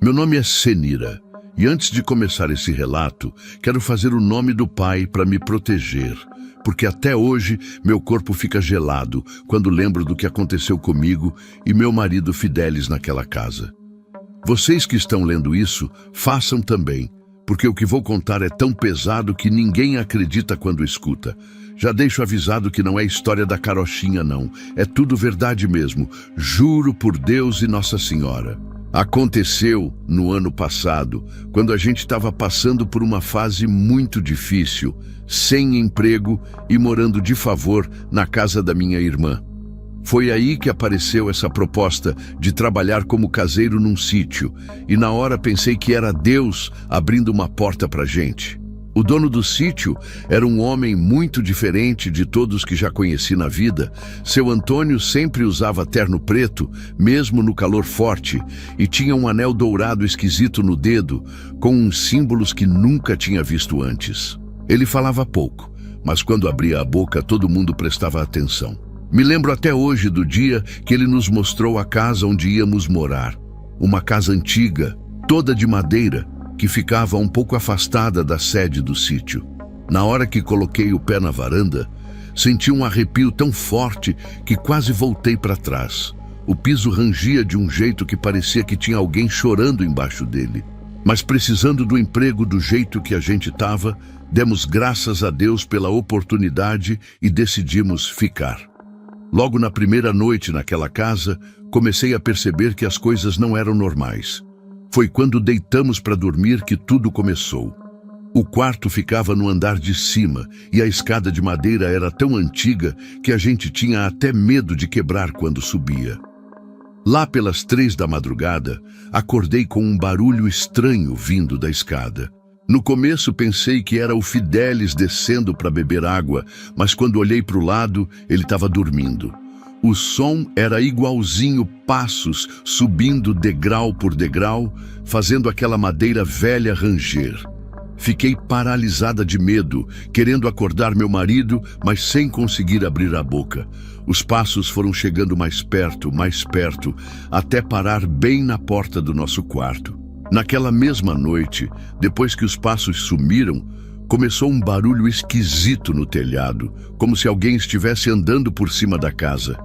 Meu nome é Senira, e antes de começar esse relato, quero fazer o nome do Pai para me proteger, porque até hoje meu corpo fica gelado quando lembro do que aconteceu comigo e meu marido Fidelis naquela casa. Vocês que estão lendo isso, façam também, porque o que vou contar é tão pesado que ninguém acredita quando escuta. Já deixo avisado que não é história da carochinha não, é tudo verdade mesmo, juro por Deus e Nossa Senhora. Aconteceu no ano passado, quando a gente estava passando por uma fase muito difícil, sem emprego e morando de favor na casa da minha irmã. Foi aí que apareceu essa proposta de trabalhar como caseiro num sítio, e na hora pensei que era Deus abrindo uma porta pra gente. O dono do sítio era um homem muito diferente de todos que já conheci na vida. Seu Antônio sempre usava terno preto, mesmo no calor forte, e tinha um anel dourado esquisito no dedo, com uns símbolos que nunca tinha visto antes. Ele falava pouco, mas quando abria a boca todo mundo prestava atenção. Me lembro até hoje do dia que ele nos mostrou a casa onde íamos morar. Uma casa antiga, toda de madeira, que ficava um pouco afastada da sede do sítio. Na hora que coloquei o pé na varanda, senti um arrepio tão forte que quase voltei para trás. O piso rangia de um jeito que parecia que tinha alguém chorando embaixo dele. Mas precisando do emprego do jeito que a gente estava, demos graças a Deus pela oportunidade e decidimos ficar. Logo na primeira noite naquela casa, comecei a perceber que as coisas não eram normais. Foi quando deitamos para dormir que tudo começou. O quarto ficava no andar de cima e a escada de madeira era tão antiga que a gente tinha até medo de quebrar quando subia. Lá pelas 3 da madrugada, acordei com um barulho estranho vindo da escada. No começo pensei que era o Fidelis descendo para beber água, mas quando olhei para o lado, ele estava dormindo. O som era igualzinho passos subindo degrau por degrau, fazendo aquela madeira velha ranger. Fiquei paralisada de medo, querendo acordar meu marido, mas sem conseguir abrir a boca. Os passos foram chegando mais perto, até parar bem na porta do nosso quarto. Naquela mesma noite, depois que os passos sumiram, começou um barulho esquisito no telhado, como se alguém estivesse andando por cima da casa.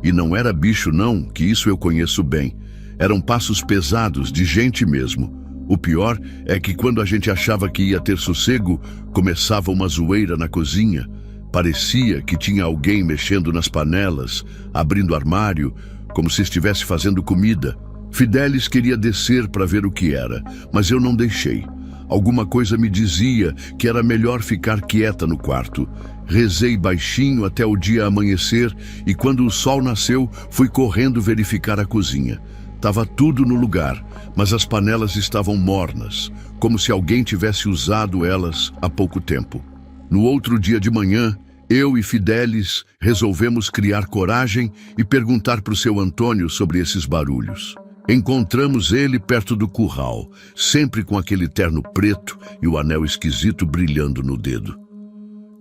E não era bicho não, que isso eu conheço bem. Eram passos pesados, de gente mesmo. O pior é que quando a gente achava que ia ter sossego, começava uma zoeira na cozinha. Parecia que tinha alguém mexendo nas panelas, abrindo armário, como se estivesse fazendo comida. Fidelis queria descer para ver o que era, mas eu não deixei. Alguma coisa me dizia que era melhor ficar quieta no quarto. Rezei baixinho até o dia amanhecer e quando o sol nasceu, fui correndo verificar a cozinha. Tava tudo no lugar, mas as panelas estavam mornas, como se alguém tivesse usado elas há pouco tempo. No outro dia de manhã, eu e Fidelis resolvemos criar coragem e perguntar para o seu Antônio sobre esses barulhos. Encontramos ele perto do curral, sempre com aquele terno preto e o anel esquisito brilhando no dedo.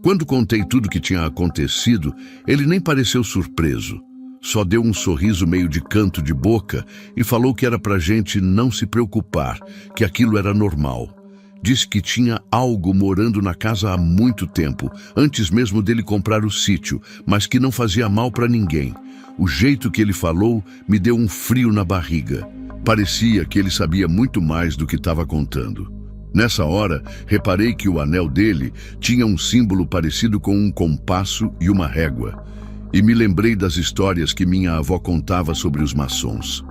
Quando contei tudo o que tinha acontecido, ele nem pareceu surpreso. Só deu um sorriso meio de canto de boca e falou que era pra gente não se preocupar, que aquilo era normal. Disse que tinha algo morando na casa há muito tempo, antes mesmo dele comprar o sítio, mas que não fazia mal pra ninguém. O jeito que ele falou me deu um frio na barriga. Parecia que ele sabia muito mais do que estava contando. Nessa hora, reparei que o anel dele tinha um símbolo parecido com um compasso e uma régua. E me lembrei das histórias que minha avó contava sobre os maçons.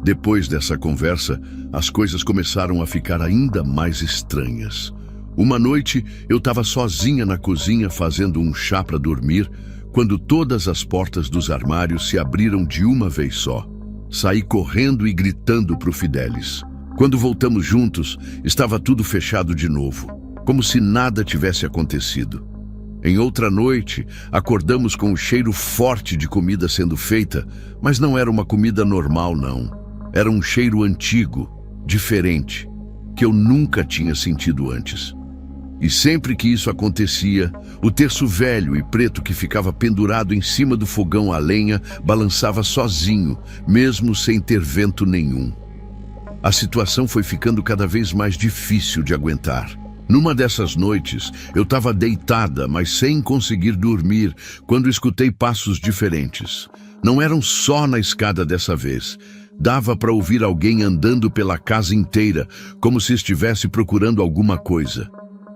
Depois dessa conversa, as coisas começaram a ficar ainda mais estranhas. Uma noite, eu estava sozinha na cozinha fazendo um chá para dormir, quando todas as portas dos armários se abriram de uma vez só. Saí correndo e gritando para o Fidelis. Quando voltamos juntos, estava tudo fechado de novo, como se nada tivesse acontecido. Em outra noite, acordamos com um cheiro forte de comida sendo feita, mas não era uma comida normal, não. Era um cheiro antigo, diferente, que eu nunca tinha sentido antes. E sempre que isso acontecia, o terço velho e preto que ficava pendurado em cima do fogão a lenha balançava sozinho, mesmo sem ter vento nenhum. A situação foi ficando cada vez mais difícil de aguentar. Numa dessas noites, eu estava deitada, mas sem conseguir dormir, quando escutei passos diferentes. Não eram só na escada dessa vez. Dava para ouvir alguém andando pela casa inteira, como se estivesse procurando alguma coisa.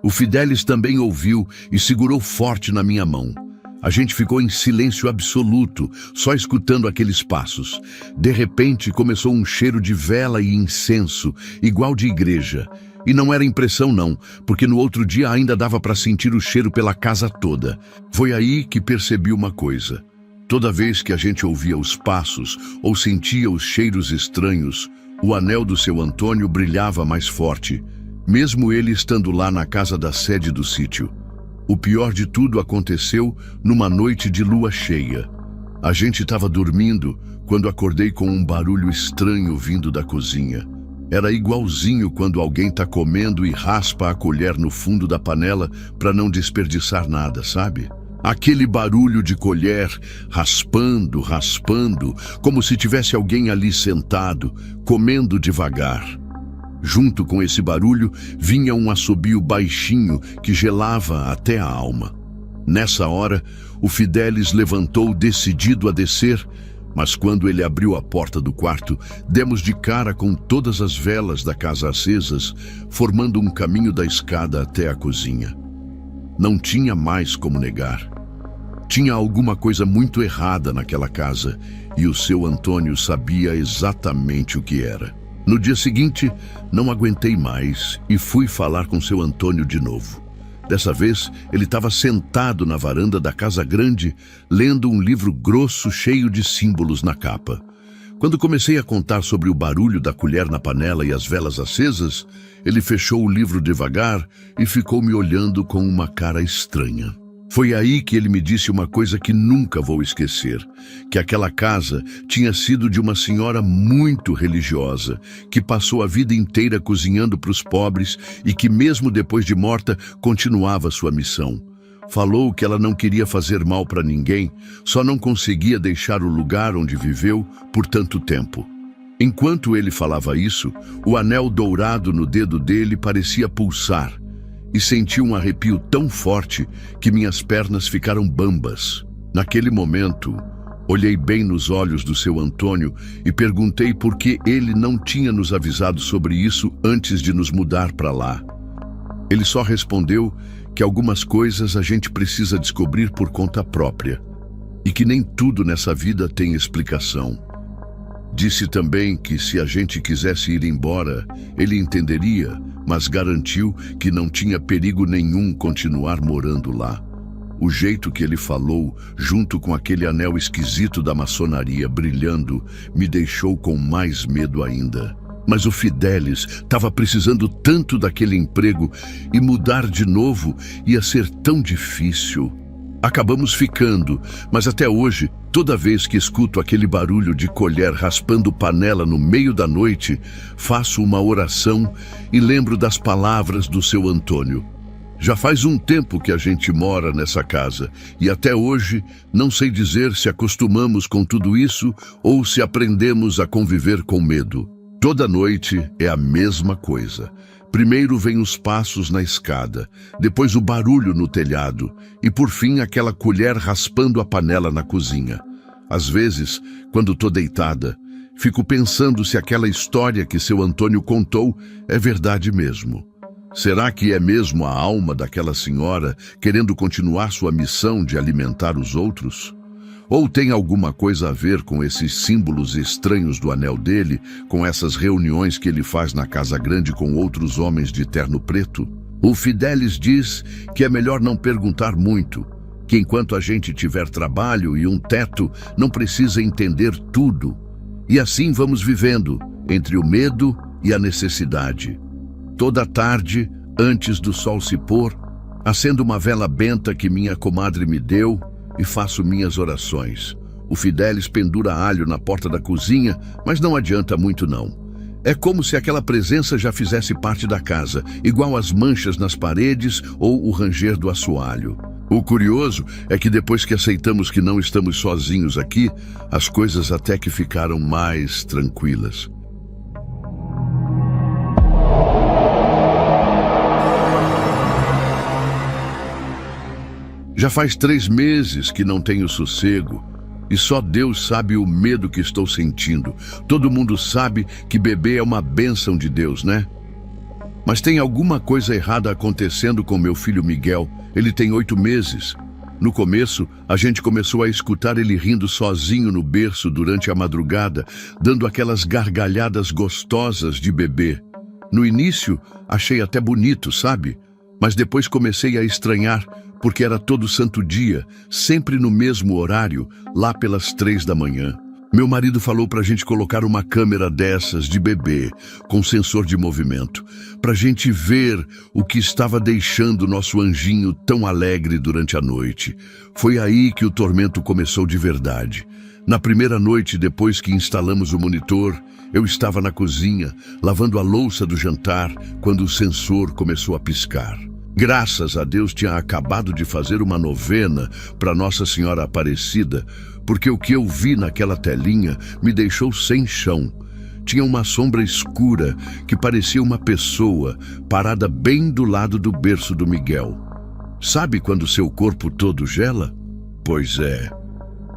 O Fidelis também ouviu e segurou forte na minha mão. A gente ficou em silêncio absoluto, só escutando aqueles passos. De repente, começou um cheiro de vela e incenso, igual de igreja. E não era impressão não, porque no outro dia ainda dava para sentir o cheiro pela casa toda. Foi aí que percebi uma coisa. Toda vez que a gente ouvia os passos ou sentia os cheiros estranhos, o anel do seu Antônio brilhava mais forte, mesmo ele estando lá na casa da sede do sítio. O pior de tudo aconteceu numa noite de lua cheia. A gente estava dormindo quando acordei com um barulho estranho vindo da cozinha. Era igualzinho quando alguém está comendo e raspa a colher no fundo da panela para não desperdiçar nada, sabe? Aquele barulho de colher raspando, como se tivesse alguém ali sentado, comendo devagar. Junto com esse barulho vinha um assobio baixinho que gelava até a alma. Nessa hora, o Fidelis levantou decidido a descer, mas quando ele abriu a porta do quarto, demos de cara com todas as velas da casa acesas, formando um caminho da escada até a cozinha. Não tinha mais como negar. Tinha alguma coisa muito errada naquela casa, e o seu Antônio sabia exatamente o que era. No dia seguinte, não aguentei mais e fui falar com seu Antônio de novo. Dessa vez, ele estava sentado na varanda da casa grande, lendo um livro grosso cheio de símbolos na capa. Quando comecei a contar sobre o barulho da colher na panela e as velas acesas, ele fechou o livro devagar e ficou me olhando com uma cara estranha. Foi aí que ele me disse uma coisa que nunca vou esquecer, que aquela casa tinha sido de uma senhora muito religiosa, que passou a vida inteira cozinhando para os pobres e que mesmo depois de morta continuava sua missão. Falou que ela não queria fazer mal para ninguém, só não conseguia deixar o lugar onde viveu por tanto tempo. Enquanto ele falava isso, o anel dourado no dedo dele parecia pulsar, e senti um arrepio tão forte que minhas pernas ficaram bambas. Naquele momento, olhei bem nos olhos do seu Antônio e perguntei por que ele não tinha nos avisado sobre isso antes de nos mudar para lá. Ele só respondeu que algumas coisas a gente precisa descobrir por conta própria e que nem tudo nessa vida tem explicação. Disse também que se a gente quisesse ir embora, ele entenderia, mas garantiu que não tinha perigo nenhum continuar morando lá. O jeito que ele falou, junto com aquele anel esquisito da maçonaria brilhando, me deixou com mais medo ainda. Mas o Fidelis estava precisando tanto daquele emprego e mudar de novo ia ser tão difícil. Acabamos ficando, mas até hoje, toda vez que escuto aquele barulho de colher raspando panela no meio da noite, faço uma oração e lembro das palavras do seu Antônio. Já faz um tempo que a gente mora nessa casa e até hoje não sei dizer se acostumamos com tudo isso ou se aprendemos a conviver com medo. Toda noite é a mesma coisa. Primeiro vem os passos na escada, depois o barulho no telhado e por fim aquela colher raspando a panela na cozinha. Às vezes, quando estou deitada, fico pensando se aquela história que seu Antônio contou é verdade mesmo. Será que é mesmo a alma daquela senhora querendo continuar sua missão de alimentar os outros? Ou tem alguma coisa a ver com esses símbolos estranhos do anel dele, com essas reuniões que ele faz na casa grande com outros homens de terno preto? O Fidelis diz que é melhor não perguntar muito, que enquanto a gente tiver trabalho e um teto, não precisa entender tudo. E assim vamos vivendo, entre o medo e a necessidade. Toda tarde, antes do sol se pôr, acendo uma vela benta que minha comadre me deu e faço minhas orações. O Fidelis pendura alho na porta da cozinha, mas não adianta muito não. É como se aquela presença já fizesse parte da casa, igual as manchas nas paredes ou o ranger do assoalho. O curioso é que depois que aceitamos que não estamos sozinhos aqui, as coisas até que ficaram mais tranquilas. Já faz 3 meses que não tenho sossego e só Deus sabe o medo que estou sentindo. Todo mundo sabe que bebê é uma bênção de Deus, né? Mas tem alguma coisa errada acontecendo com meu filho Miguel. Ele tem 8 meses. No começo, a gente começou a escutar ele rindo sozinho no berço durante a madrugada, dando aquelas gargalhadas gostosas de bebê. No início, achei até bonito, sabe? Mas depois comecei a estranhar, porque era todo santo dia, sempre no mesmo horário, lá pelas 3 da manhã. Meu marido falou pra gente colocar uma câmera dessas de bebê, com sensor de movimento, pra gente ver o que estava deixando nosso anjinho tão alegre durante a noite. Foi aí que o tormento começou de verdade. Na primeira noite, depois que instalamos o monitor, eu estava na cozinha, lavando a louça do jantar, quando o sensor começou a piscar. Graças a Deus tinha acabado de fazer uma novena para Nossa Senhora Aparecida, porque o que eu vi naquela telinha me deixou sem chão. Tinha uma sombra escura que parecia uma pessoa parada bem do lado do berço do Miguel. Sabe quando seu corpo todo gela? Pois é.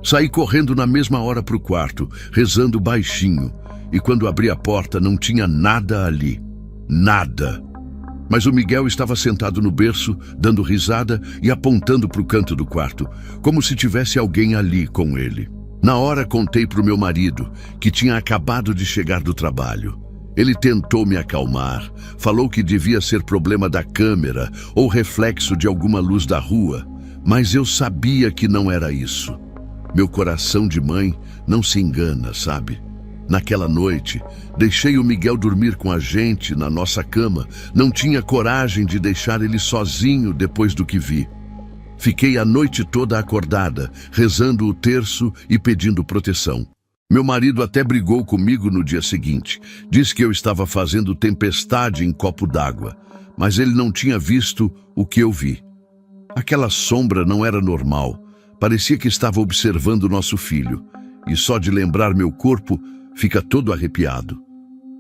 Saí correndo na mesma hora para o quarto, rezando baixinho, e quando abri a porta não tinha nada ali. Nada. Mas o Miguel estava sentado no berço, dando risada e apontando para o canto do quarto, como se tivesse alguém ali com ele. Na hora contei para o meu marido, que tinha acabado de chegar do trabalho. Ele tentou me acalmar, falou que devia ser problema da câmera ou reflexo de alguma luz da rua, mas eu sabia que não era isso. Meu coração de mãe não se engana, sabe? Naquela noite, deixei o Miguel dormir com a gente na nossa cama. Não tinha coragem de deixar ele sozinho depois do que vi. Fiquei a noite toda acordada, rezando o terço e pedindo proteção. Meu marido até brigou comigo no dia seguinte. Disse que eu estava fazendo tempestade em copo d'água, mas ele não tinha visto o que eu vi. Aquela sombra não era normal. Parecia que estava observando nosso filho. E só de lembrar meu corpo, fica todo arrepiado.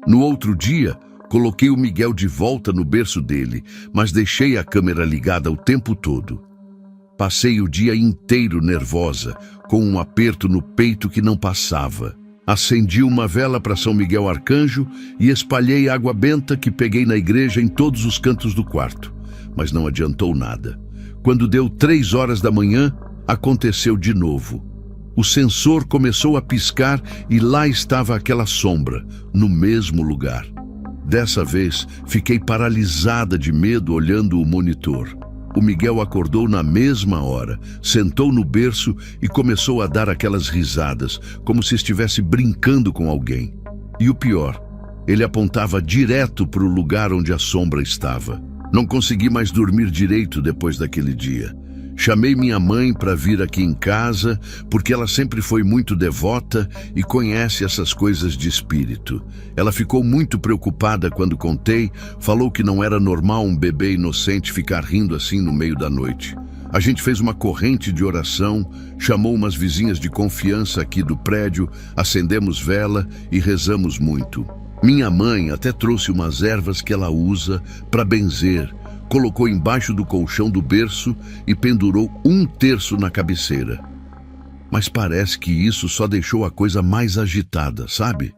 No outro dia, coloquei o Miguel de volta no berço dele, mas deixei a câmera ligada o tempo todo. Passei o dia inteiro nervosa, com um aperto no peito que não passava. Acendi uma vela para São Miguel Arcanjo e espalhei água benta que peguei na igreja em todos os cantos do quarto, mas não adiantou nada. Quando deu 3 horas da manhã, aconteceu de novo. O sensor começou a piscar e lá estava aquela sombra, no mesmo lugar. Dessa vez, fiquei paralisada de medo olhando o monitor. O Miguel acordou na mesma hora, sentou no berço e começou a dar aquelas risadas, como se estivesse brincando com alguém. E o pior, ele apontava direto para o lugar onde a sombra estava. Não consegui mais dormir direito depois daquele dia. Chamei minha mãe para vir aqui em casa, porque ela sempre foi muito devota e conhece essas coisas de espírito. Ela ficou muito preocupada quando contei, falou que não era normal um bebê inocente ficar rindo assim no meio da noite. A gente fez uma corrente de oração, chamou umas vizinhas de confiança aqui do prédio, acendemos vela e rezamos muito. Minha mãe até trouxe umas ervas que ela usa para benzer, colocou embaixo do colchão do berço e pendurou 1/3 na cabeceira. Mas parece que isso só deixou a coisa mais agitada, sabe?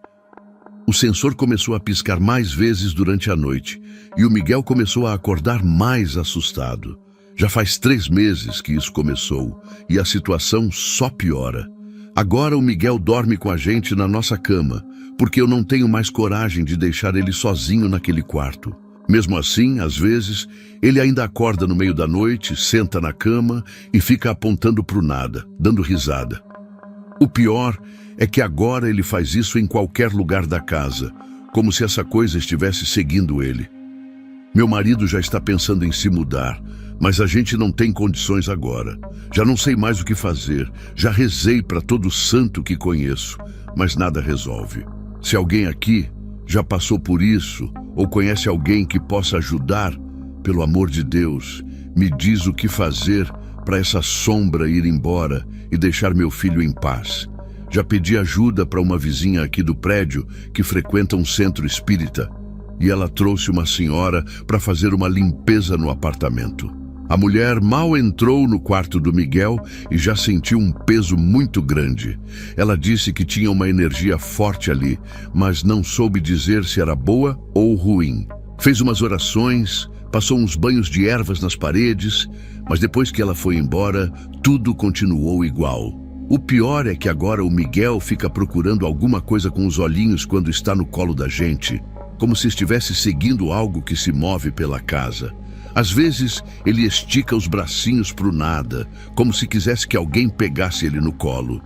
O sensor começou a piscar mais vezes durante a noite e o Miguel começou a acordar mais assustado. Já faz 3 meses que isso começou e a situação só piora. Agora o Miguel dorme com a gente na nossa cama, porque eu não tenho mais coragem de deixar ele sozinho naquele quarto. Mesmo assim, às vezes, ele ainda acorda no meio da noite, senta na cama e fica apontando para o nada, dando risada. O pior é que agora ele faz isso em qualquer lugar da casa, como se essa coisa estivesse seguindo ele. Meu marido já está pensando em se mudar, mas a gente não tem condições agora. Já não sei mais o que fazer, já rezei para todo santo que conheço, mas nada resolve. Se alguém aqui Já passou por isso ou conhece alguém que possa ajudar? Pelo amor de Deus, me diz o que fazer para essa sombra ir embora e deixar meu filho em paz. Já pedi ajuda para uma vizinha aqui do prédio que frequenta um centro espírita e ela trouxe uma senhora para fazer uma limpeza no apartamento. A mulher mal entrou no quarto do Miguel e já sentiu um peso muito grande. Ela disse que tinha uma energia forte ali, mas não soube dizer se era boa ou ruim. Fez umas orações, passou uns banhos de ervas nas paredes, mas depois que ela foi embora, tudo continuou igual. O pior é que agora o Miguel fica procurando alguma coisa com os olhinhos quando está no colo da gente, como se estivesse seguindo algo que se move pela casa. Às vezes, ele estica os bracinhos pro nada, como se quisesse que alguém pegasse ele no colo.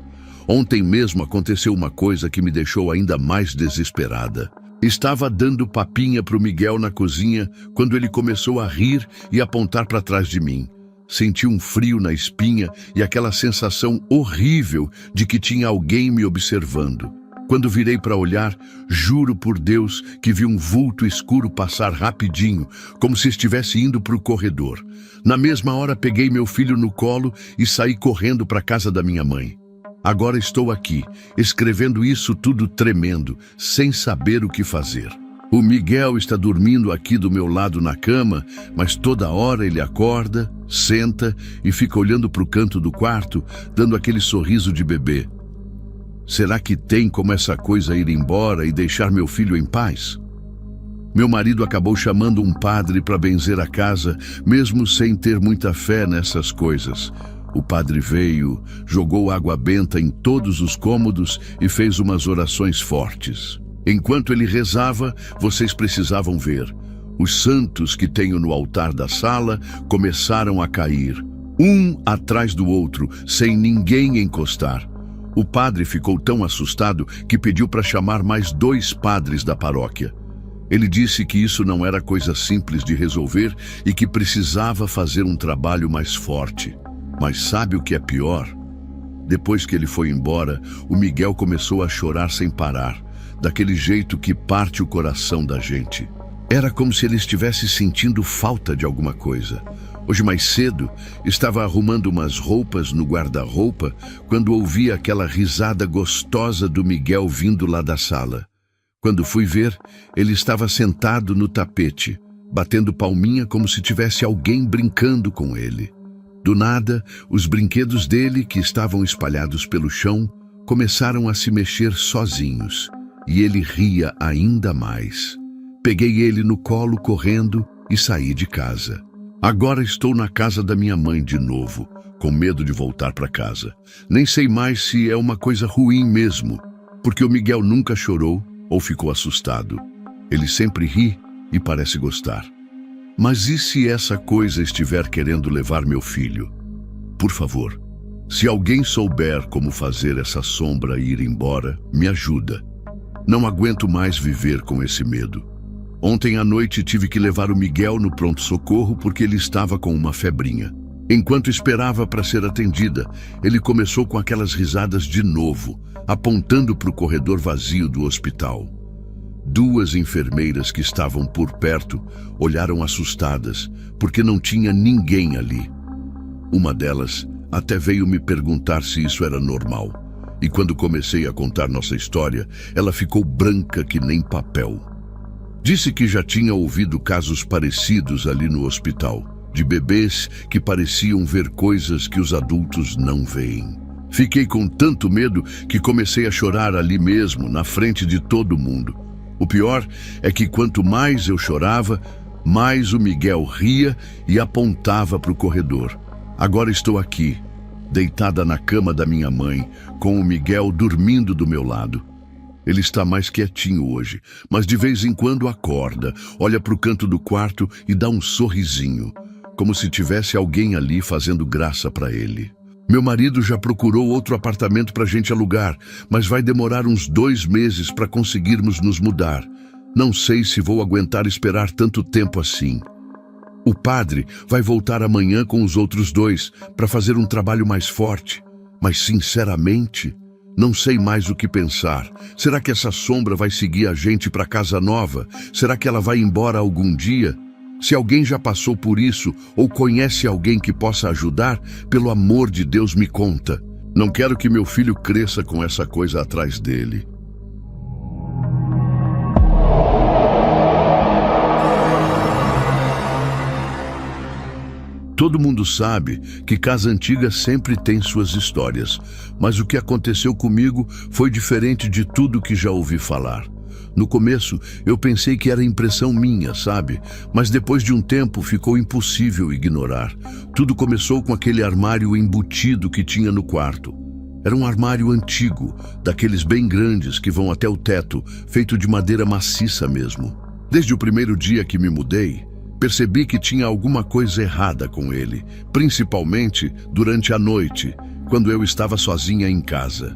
Ontem mesmo aconteceu uma coisa que me deixou ainda mais desesperada. Estava dando papinha pro Miguel na cozinha quando ele começou a rir e apontar para trás de mim. Senti um frio na espinha e aquela sensação horrível de que tinha alguém me observando. Quando virei para olhar, juro por Deus que vi um vulto escuro passar rapidinho, como se estivesse indo para o corredor. Na mesma hora peguei meu filho no colo e saí correndo para a casa da minha mãe. Agora estou aqui, escrevendo isso tudo tremendo, sem saber o que fazer. O Miguel está dormindo aqui do meu lado na cama, mas toda hora ele acorda, senta e fica olhando para o canto do quarto, dando aquele sorriso de bebê. Será que tem como essa coisa ir embora e deixar meu filho em paz? Meu marido acabou chamando um padre para benzer a casa, mesmo sem ter muita fé nessas coisas. O padre veio, jogou água benta em todos os cômodos e fez umas orações fortes. Enquanto ele rezava, vocês precisavam ver. Os santos que tenho no altar da sala começaram a cair, um atrás do outro, sem ninguém encostar. O padre ficou tão assustado que pediu para chamar mais 2 padres da paróquia. Ele disse que isso não era coisa simples de resolver e que precisava fazer um trabalho mais forte. Mas sabe o que é pior? Depois que ele foi embora, o Miguel começou a chorar sem parar, daquele jeito que parte o coração da gente. Era como se ele estivesse sentindo falta de alguma coisa. Hoje mais cedo, estava arrumando umas roupas no guarda-roupa quando ouvi aquela risada gostosa do Miguel vindo lá da sala. Quando fui ver, ele estava sentado no tapete, batendo palminha como se tivesse alguém brincando com ele. Do nada, os brinquedos dele, que estavam espalhados pelo chão, começaram a se mexer sozinhos, e ele ria ainda mais. Peguei ele no colo correndo e saí de casa. Agora estou na casa da minha mãe de novo, com medo de voltar para casa. Nem sei mais se é uma coisa ruim mesmo, porque o Miguel nunca chorou ou ficou assustado. Ele sempre ri e parece gostar. Mas e se essa coisa estiver querendo levar meu filho? Por favor, se alguém souber como fazer essa sombra ir embora, me ajuda. Não aguento mais viver com esse medo. Ontem à noite tive que levar o Miguel no pronto-socorro porque ele estava com uma febrinha. Enquanto esperava para ser atendida, ele começou com aquelas risadas de novo, apontando para o corredor vazio do hospital. 2 enfermeiras que estavam por perto olharam assustadas, porque não tinha ninguém ali. Uma delas até veio me perguntar se isso era normal. E quando comecei a contar nossa história, ela ficou branca que nem papel. Disse que já tinha ouvido casos parecidos ali no hospital, de bebês que pareciam ver coisas que os adultos não veem. Fiquei com tanto medo que comecei a chorar ali mesmo, na frente de todo mundo. O pior é que quanto mais eu chorava, mais o Miguel ria e apontava para o corredor. Agora estou aqui, deitada na cama da minha mãe, com o Miguel dormindo do meu lado. Ele está mais quietinho hoje, mas de vez em quando acorda, olha para o canto do quarto e dá um sorrisinho, como se tivesse alguém ali fazendo graça para ele. Meu marido já procurou outro apartamento para a gente alugar, mas vai demorar uns 2 meses para conseguirmos nos mudar. Não sei se vou aguentar esperar tanto tempo assim. O padre vai voltar amanhã com os outros 2 para fazer um trabalho mais forte, mas sinceramente, Não sei mais o que pensar. Será que essa sombra vai seguir a gente para casa nova? Será que ela vai embora algum dia? Se alguém já passou por isso ou conhece alguém que possa ajudar, pelo amor de Deus, me conta. Não quero que meu filho cresça com essa coisa atrás dele. Todo mundo sabe que casa antiga sempre tem suas histórias, mas o que aconteceu comigo foi diferente de tudo que já ouvi falar. No começo, eu pensei que era impressão minha, sabe? Mas depois de um tempo ficou impossível ignorar. Tudo começou com aquele armário embutido que tinha no quarto. Era um armário antigo, daqueles bem grandes que vão até o teto, feito de madeira maciça mesmo. Desde o primeiro dia que me mudei, percebi que tinha alguma coisa errada com ele, principalmente durante a noite, quando eu estava sozinha em casa.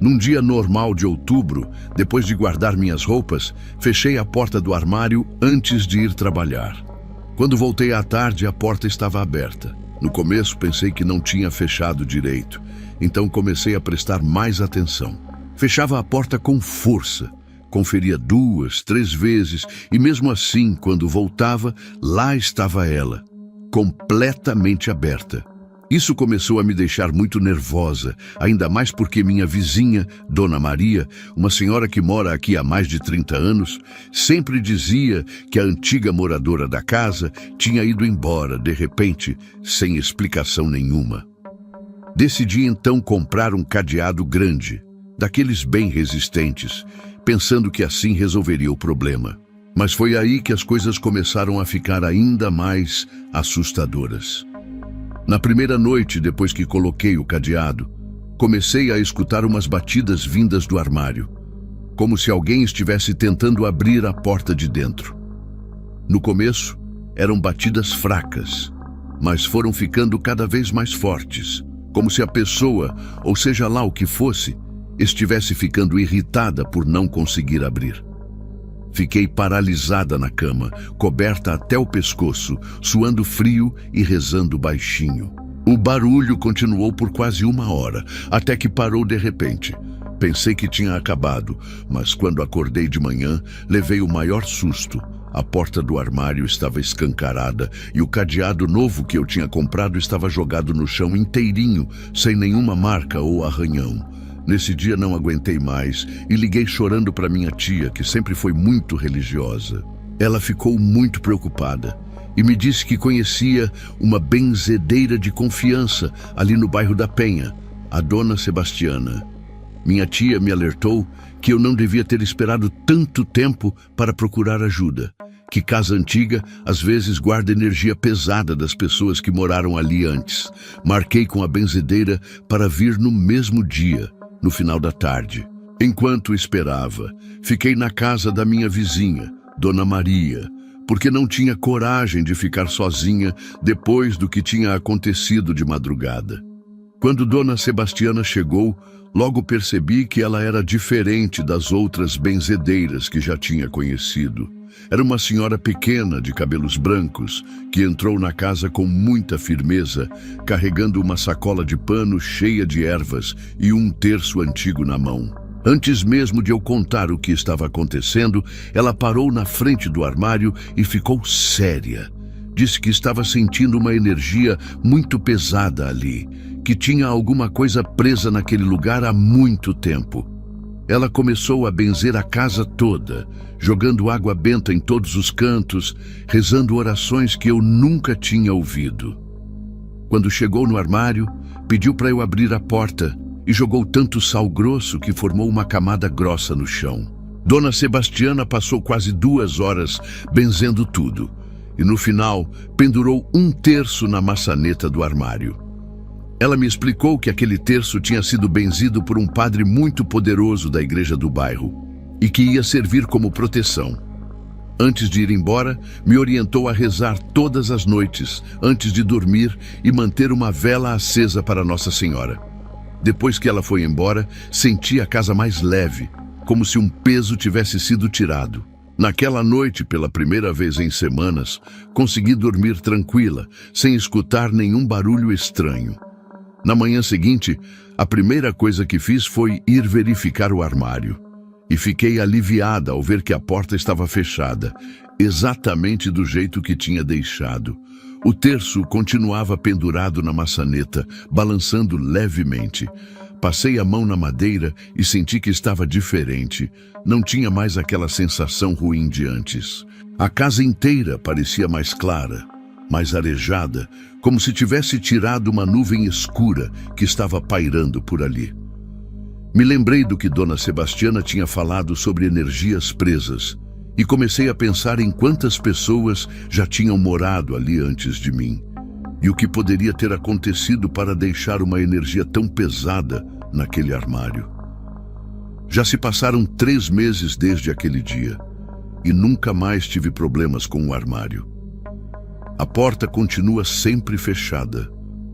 Num dia normal de outubro, depois de guardar minhas roupas, fechei a porta do armário antes de ir trabalhar. Quando voltei à tarde, a porta estava aberta. No começo, pensei que não tinha fechado direito, então comecei a prestar mais atenção. Fechava a porta com força. Conferia 2, 3 vezes e mesmo assim, quando voltava, lá estava ela, completamente aberta. Isso começou a me deixar muito nervosa, ainda mais porque minha vizinha, Dona Maria, uma senhora que mora aqui há mais de 30 anos, sempre dizia que a antiga moradora da casa tinha ido embora, de repente, sem explicação nenhuma. Decidi então comprar um cadeado grande, daqueles bem resistentes, pensando que assim resolveria o problema. Mas foi aí que as coisas começaram a ficar ainda mais assustadoras. Na primeira noite, depois que coloquei o cadeado, comecei a escutar umas batidas vindas do armário, como se alguém estivesse tentando abrir a porta de dentro. No começo, eram batidas fracas, mas foram ficando cada vez mais fortes, como se a pessoa, ou seja lá o que fosse, estivesse ficando irritada por não conseguir abrir. Fiquei paralisada na cama, coberta até o pescoço, suando frio e rezando baixinho. O barulho continuou por quase 1 hora, até que parou de repente. Pensei que tinha acabado, mas quando acordei de manhã, levei o maior susto. A porta do armário estava escancarada e o cadeado novo que eu tinha comprado estava jogado no chão inteirinho, sem nenhuma marca ou arranhão. Nesse dia não aguentei mais e liguei chorando para minha tia, que sempre foi muito religiosa. Ela ficou muito preocupada e me disse que conhecia uma benzedeira de confiança ali no bairro da Penha, a Dona Sebastiana. Minha tia me alertou que eu não devia ter esperado tanto tempo para procurar ajuda, que casa antiga às vezes guarda energia pesada das pessoas que moraram ali antes. Marquei com a benzedeira para vir no mesmo dia, no final da tarde. Enquanto esperava, fiquei na casa da minha vizinha, Dona Maria, porque não tinha coragem de ficar sozinha depois do que tinha acontecido de madrugada. Quando Dona Sebastiana chegou, logo percebi que ela era diferente das outras benzedeiras que já tinha conhecido. Era uma senhora pequena, de cabelos brancos, que entrou na casa com muita firmeza, carregando uma sacola de pano cheia de ervas e um terço antigo na mão. Antes mesmo de eu contar o que estava acontecendo, ela parou na frente do armário e ficou séria. Disse que estava sentindo uma energia muito pesada ali, que tinha alguma coisa presa naquele lugar há muito tempo. Ela começou a benzer a casa toda, jogando água benta em todos os cantos, rezando orações que eu nunca tinha ouvido. Quando chegou no armário, pediu para eu abrir a porta e jogou tanto sal grosso que formou uma camada grossa no chão. Dona Sebastiana passou quase 2 horas benzendo tudo e no final pendurou um terço na maçaneta do armário. Ela me explicou que aquele terço tinha sido benzido por um padre muito poderoso da igreja do bairro e que ia servir como proteção. Antes de ir embora, me orientou a rezar todas as noites, antes de dormir, e manter uma vela acesa para Nossa Senhora. Depois que ela foi embora, senti a casa mais leve, como se um peso tivesse sido tirado. Naquela noite, pela primeira vez em semanas, consegui dormir tranquila, sem escutar nenhum barulho estranho. Na manhã seguinte, a primeira coisa que fiz foi ir verificar o armário. E fiquei aliviada ao ver que a porta estava fechada, exatamente do jeito que tinha deixado. O terço continuava pendurado na maçaneta, balançando levemente. Passei a mão na madeira e senti que estava diferente. Não tinha mais aquela sensação ruim de antes. A casa inteira parecia mais clara, mais arejada, como se tivesse tirado uma nuvem escura que estava pairando por ali. Me lembrei do que Dona Sebastiana tinha falado sobre energias presas e comecei a pensar em quantas pessoas já tinham morado ali antes de mim e o que poderia ter acontecido para deixar uma energia tão pesada naquele armário. Já se passaram 3 meses desde aquele dia e nunca mais tive problemas com o armário. A porta continua sempre fechada,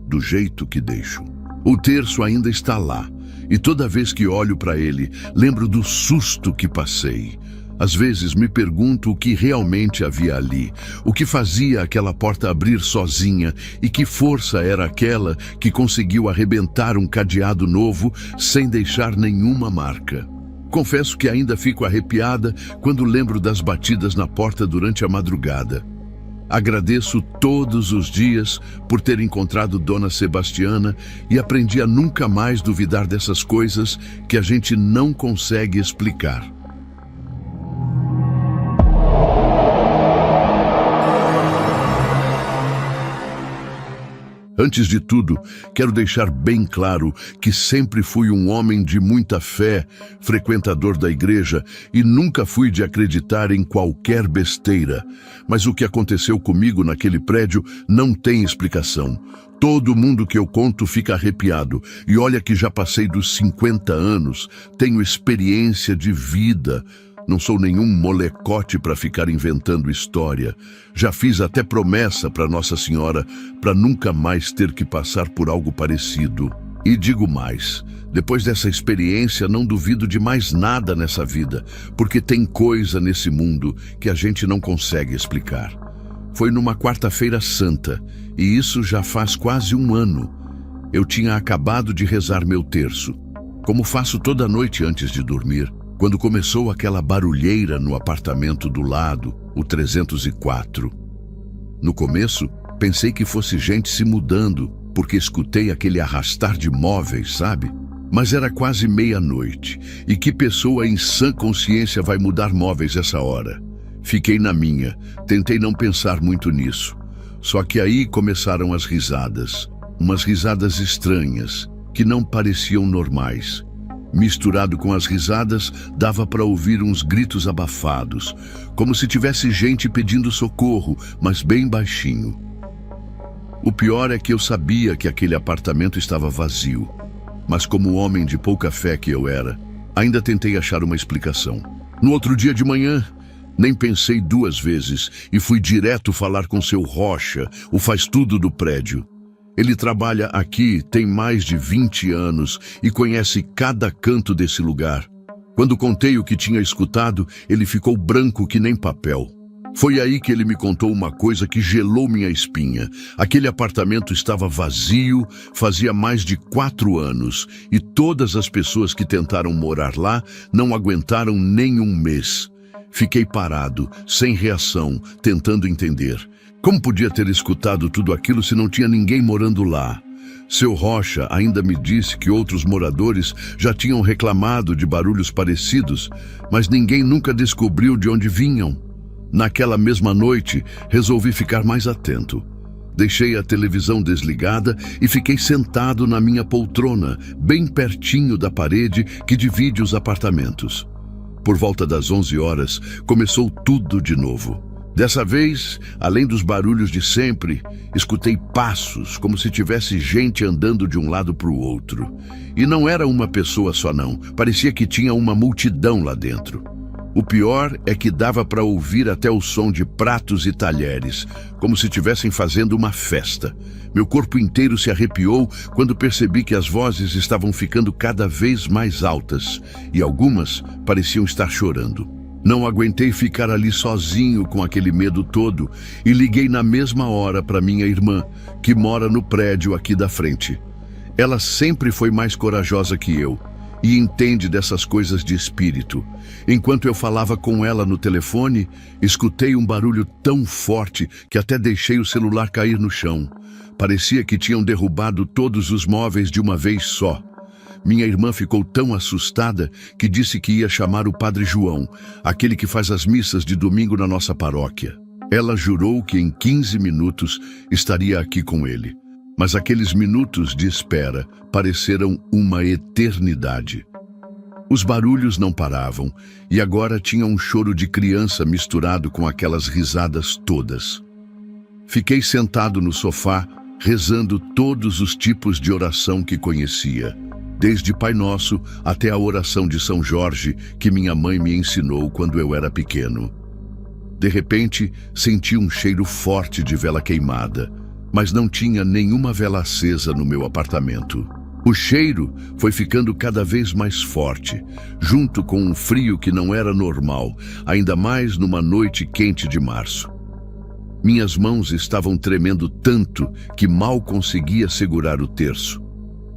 do jeito que deixo. O terço ainda está lá, e toda vez que olho para ele, lembro do susto que passei. Às vezes me pergunto o que realmente havia ali, o que fazia aquela porta abrir sozinha e que força era aquela que conseguiu arrebentar um cadeado novo sem deixar nenhuma marca. Confesso que ainda fico arrepiada quando lembro das batidas na porta durante a madrugada. Agradeço todos os dias por ter encontrado Dona Sebastiana e aprendi a nunca mais duvidar dessas coisas que a gente não consegue explicar. Antes de tudo, quero deixar bem claro que sempre fui um homem de muita fé, frequentador da igreja, e nunca fui de acreditar em qualquer besteira. Mas o que aconteceu comigo naquele prédio não tem explicação. Todo mundo que eu conto fica arrepiado. E olha que já passei dos 50 anos, tenho experiência de vida. Não sou nenhum molecote para ficar inventando história. Já fiz até promessa para Nossa Senhora para nunca mais ter que passar por algo parecido. E digo mais, depois dessa experiência não duvido de mais nada nessa vida, porque tem coisa nesse mundo que a gente não consegue explicar. Foi numa quarta-feira santa, e isso já faz quase 1 ano. Eu tinha acabado de rezar meu terço, como faço toda noite antes de dormir, quando começou aquela barulheira no apartamento do lado, o 304. No começo, pensei que fosse gente se mudando, porque escutei aquele arrastar de móveis, sabe? Mas era quase meia-noite, e que pessoa em sã consciência vai mudar móveis essa hora? Fiquei na minha, tentei não pensar muito nisso. Só que aí começaram as risadas, umas risadas estranhas, que não pareciam normais. Misturado com as risadas, dava para ouvir uns gritos abafados, como se tivesse gente pedindo socorro, mas bem baixinho. O pior é que eu sabia que aquele apartamento estava vazio, mas como homem de pouca fé que eu era, ainda tentei achar uma explicação. No outro dia de manhã, nem pensei 2 vezes e fui direto falar com seu Rocha, o faz-tudo do prédio. Ele trabalha aqui tem mais de 20 anos e conhece cada canto desse lugar. Quando contei o que tinha escutado, ele ficou branco que nem papel. Foi aí que ele me contou uma coisa que gelou minha espinha. Aquele apartamento estava vazio, fazia mais de 4 anos, e todas as pessoas que tentaram morar lá não aguentaram nem 1 mês. Fiquei parado, sem reação, tentando entender. Como podia ter escutado tudo aquilo se não tinha ninguém morando lá? Seu Rocha ainda me disse que outros moradores já tinham reclamado de barulhos parecidos, mas ninguém nunca descobriu de onde vinham. Naquela mesma noite, resolvi ficar mais atento. Deixei a televisão desligada e fiquei sentado na minha poltrona, bem pertinho da parede que divide os apartamentos. Por volta das 11 horas, começou tudo de novo. Dessa vez, além dos barulhos de sempre, escutei passos, como se tivesse gente andando de um lado para o outro. E não era uma pessoa só não, parecia que tinha uma multidão lá dentro. O pior é que dava para ouvir até o som de pratos e talheres, como se estivessem fazendo uma festa. Meu corpo inteiro se arrepiou quando percebi que as vozes estavam ficando cada vez mais altas, e algumas pareciam estar chorando. Não aguentei ficar ali sozinho com aquele medo todo e liguei na mesma hora para minha irmã, que mora no prédio aqui da frente. Ela sempre foi mais corajosa que eu e entende dessas coisas de espírito. Enquanto eu falava com ela no telefone, escutei um barulho tão forte que até deixei o celular cair no chão. Parecia que tinham derrubado todos os móveis de uma vez só. Minha irmã ficou tão assustada que disse que ia chamar o Padre João, aquele que faz as missas de domingo na nossa paróquia. Ela jurou que em 15 minutos estaria aqui com ele. Mas aqueles minutos de espera pareceram uma eternidade. Os barulhos não paravam e agora tinha um choro de criança misturado com aquelas risadas todas. Fiquei sentado no sofá, rezando todos os tipos de oração que conhecia, desde Pai Nosso até a oração de São Jorge que minha mãe me ensinou quando eu era pequeno. De repente, senti um cheiro forte de vela queimada, mas não tinha nenhuma vela acesa no meu apartamento. O cheiro foi ficando cada vez mais forte, junto com um frio que não era normal, ainda mais numa noite quente de março. Minhas mãos estavam tremendo tanto que mal conseguia segurar o terço.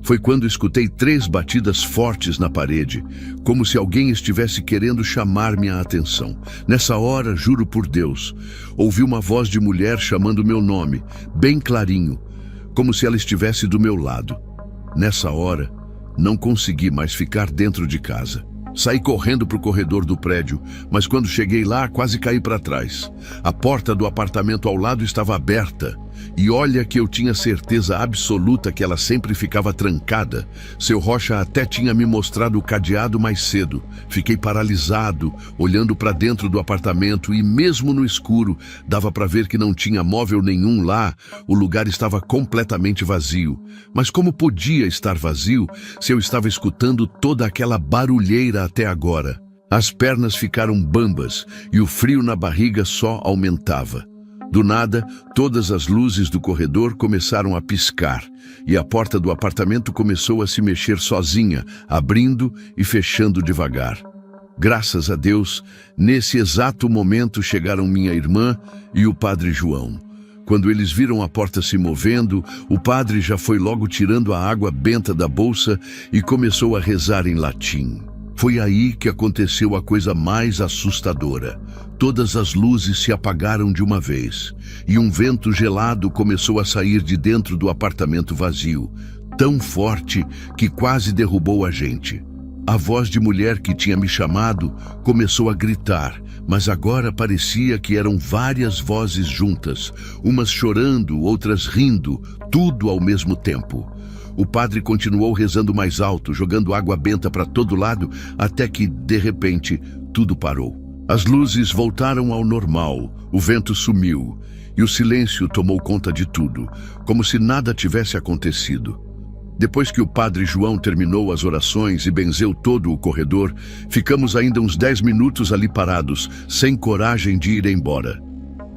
Foi quando escutei 3 batidas fortes na parede, como se alguém estivesse querendo chamar minha atenção. Nessa hora, juro por Deus, ouvi uma voz de mulher chamando meu nome, bem clarinho, como se ela estivesse do meu lado. Nessa hora, não consegui mais ficar dentro de casa. Saí correndo para o corredor do prédio, mas quando cheguei lá, quase caí para trás. A porta do apartamento ao lado estava aberta, e olha que eu tinha certeza absoluta que ela sempre ficava trancada. Seu Rocha até tinha me mostrado o cadeado mais cedo. Fiquei paralisado, olhando para dentro do apartamento e mesmo no escuro, dava para ver que não tinha móvel nenhum lá, o lugar estava completamente vazio. Mas como podia estar vazio se eu estava escutando toda aquela barulheira até agora? As pernas ficaram bambas e o frio na barriga só aumentava. Do nada, todas as luzes do corredor começaram a piscar e a porta do apartamento começou a se mexer sozinha, abrindo e fechando devagar. Graças a Deus, nesse exato momento chegaram minha irmã e o Padre João. Quando eles viram a porta se movendo, o padre já foi logo tirando a água benta da bolsa e começou a rezar em latim. Foi aí que aconteceu a coisa mais assustadora. Todas as luzes se apagaram de uma vez, e um vento gelado começou a sair de dentro do apartamento vazio, tão forte que quase derrubou a gente. A voz de mulher que tinha me chamado começou a gritar, mas agora parecia que eram várias vozes juntas, umas chorando, outras rindo, tudo ao mesmo tempo. O padre continuou rezando mais alto, jogando água benta para todo lado, até que, de repente, tudo parou. As luzes voltaram ao normal, o vento sumiu, e o silêncio tomou conta de tudo, como se nada tivesse acontecido. Depois que o Padre João terminou as orações e benzeu todo o corredor, ficamos ainda uns 10 minutos ali parados, sem coragem de ir embora.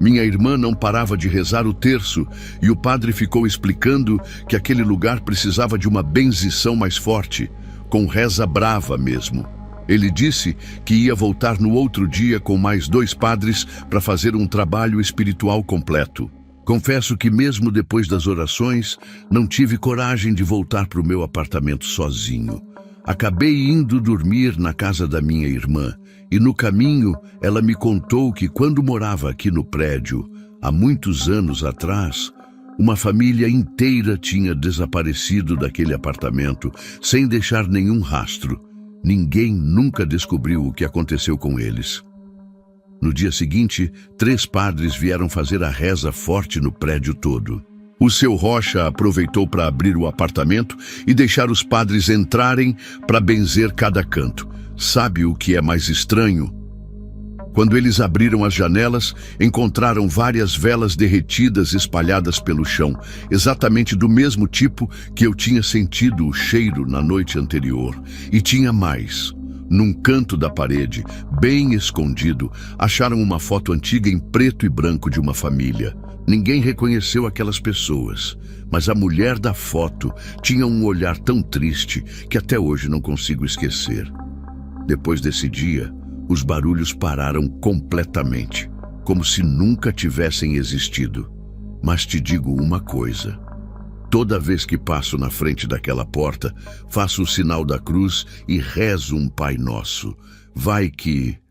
Minha irmã não parava de rezar o terço e o padre ficou explicando que aquele lugar precisava de uma benzição mais forte, com reza brava mesmo. Ele disse que ia voltar no outro dia com mais 2 padres para fazer um trabalho espiritual completo. Confesso que mesmo depois das orações, não tive coragem de voltar para o meu apartamento sozinho. Acabei indo dormir na casa da minha irmã e no caminho ela me contou que quando morava aqui no prédio, há muitos anos atrás, uma família inteira tinha desaparecido daquele apartamento sem deixar nenhum rastro. Ninguém nunca descobriu o que aconteceu com eles. No dia seguinte, 3 padres vieram fazer a reza forte no prédio todo. O seu Rocha aproveitou para abrir o apartamento e deixar os padres entrarem para benzer cada canto. Sabe o que é mais estranho? Quando eles abriram as janelas, encontraram várias velas derretidas espalhadas pelo chão, exatamente do mesmo tipo que eu tinha sentido o cheiro na noite anterior. E tinha mais. Num canto da parede, bem escondido, acharam uma foto antiga em preto e branco de uma família. Ninguém reconheceu aquelas pessoas, mas a mulher da foto tinha um olhar tão triste que até hoje não consigo esquecer. Depois desse dia, os barulhos pararam completamente, como se nunca tivessem existido. Mas te digo uma coisa: Toda vez que passo na frente daquela porta, faço o sinal da cruz e rezo um Pai Nosso. Vai que...